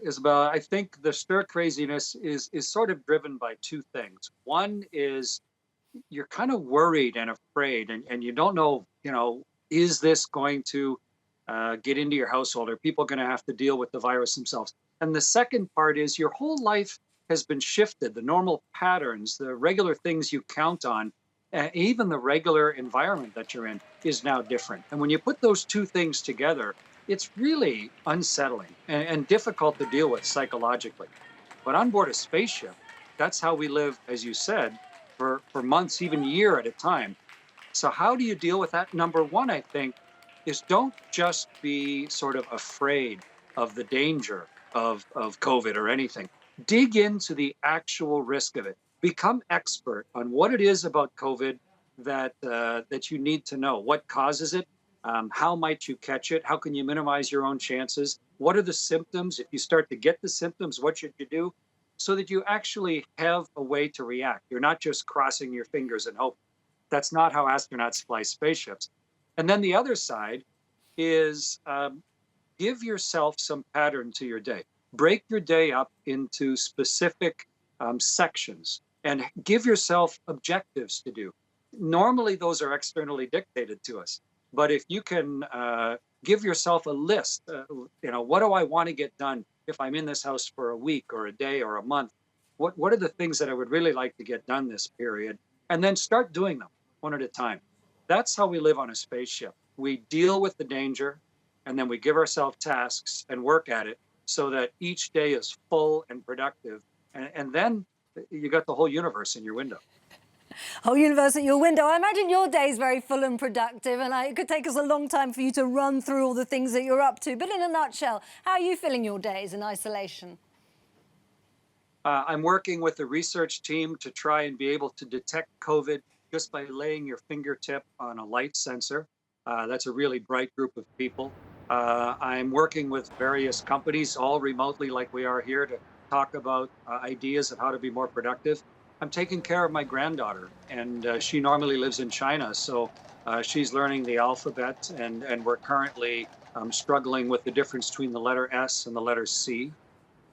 Isabel, I think the stir craziness is sort of driven by two things. One is you're kind of worried and afraid, and you don't know, is this going to get into your household? Are people going to have to deal with the virus themselves? And the second part is your whole life has been shifted. The normal patterns, the regular things you count on, even the regular environment that you're in is now different. And when you put those two things together, it's really unsettling and difficult to deal with psychologically. But on board a spaceship, that's how we live, as you said, for months, even year at a time. So how do you deal with that? Number one, I think, is don't just be sort of afraid of the danger of COVID or anything. Dig into the actual risk of it. Become expert on what it is about COVID that you need to know. What causes it? How might you catch it? How can you minimize your own chances? What are the symptoms? If you start to get the symptoms, what should you do? So that you actually have a way to react. You're not just crossing your fingers and hope. That's not how astronauts fly spaceships. And then the other side is give yourself some pattern to your day. Break your day up into specific sections and give yourself objectives to do. Normally, those are externally dictated to us. But if you can give yourself a list, what do I want to get done if I'm in this house for a week or a day or a month? What are the things that I would really like to get done this period? And then start doing them one at a time. That's how we live on a spaceship. We deal with the danger, and then we give ourselves tasks and work at it so that each day is full and productive. And then you got the whole universe in your window. Whole universe at your window. I imagine your day is very full and productive, and it could take us a long time for you to run through all the things that you're up to. But in a nutshell, how are you filling your days in isolation? I'm working with the research team to try and be able to detect COVID just by laying your fingertip on a light sensor. That's a really bright group of people. I'm working with various companies, all remotely like we are here, to talk about ideas of how to be more productive. I'm taking care of my granddaughter, and she normally lives in China, so she's learning the alphabet, and we're currently struggling with the difference between the letter S and the letter C.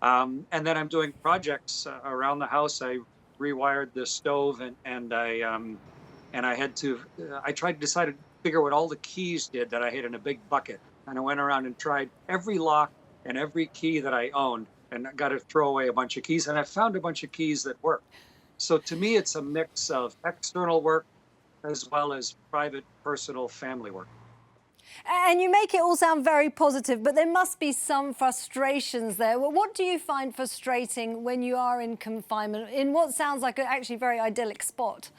And then I'm doing projects around the house. I rewired the stove, and I had to. I tried to decide to figure what all the keys did that I had in a big bucket, and I went around and tried every lock and every key that I owned, and I got to throw away a bunch of keys, and I found a bunch of keys that work. So to me, it's a mix of external work as well as private, personal, family work. And you make it all sound very positive, but there must be some frustrations there. Well, what do you find frustrating when you are in confinement in what sounds like an actually very idyllic spot?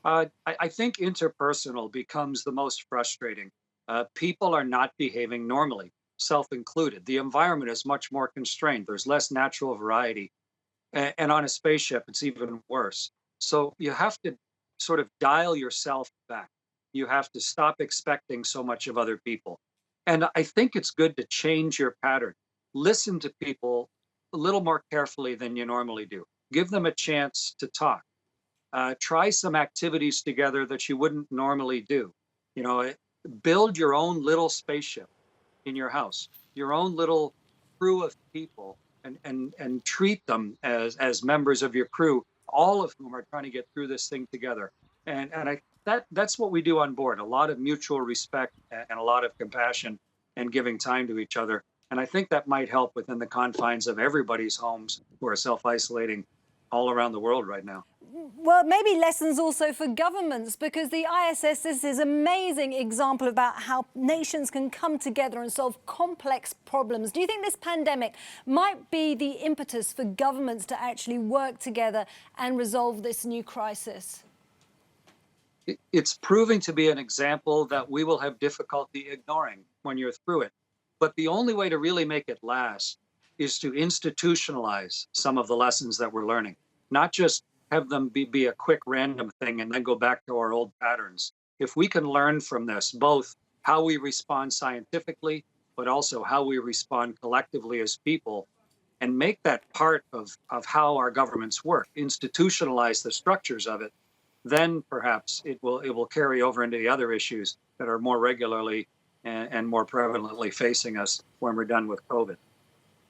I think interpersonal becomes the most frustrating. People are not behaving normally, self included. The environment is much more constrained. There's less natural variety. And on a spaceship, it's even worse. So you have to sort of dial yourself back. You have to stop expecting so much of other people. And I think it's good to change your pattern. Listen to people a little more carefully than you normally do. Give them a chance to talk. Try some activities together that you wouldn't normally do. Build your own little spaceship in your house, your own little crew of people, and treat them as members of your crew, all of whom are trying to get through this thing together. And that's what we do on board, a lot of mutual respect and a lot of compassion and giving time to each other. And I think that might help within the confines of everybody's homes who are self-isolating all around the world right now. Well, maybe lessons also for governments, because the ISS is this amazing example about how nations can come together and solve complex problems. Do you think this pandemic might be the impetus for governments to actually work together and resolve this new crisis? It's proving to be an example that we will have difficulty ignoring when you're through it. But the only way to really make it last is to institutionalize some of the lessons that we're learning, not just have them be a quick random thing and then go back to our old patterns. If we can learn from this, both how we respond scientifically, but also how we respond collectively as people, and make that part of how our governments work, institutionalize the structures of it, then perhaps it will carry over into the other issues that are more regularly and more prevalently facing us when we're done with COVID.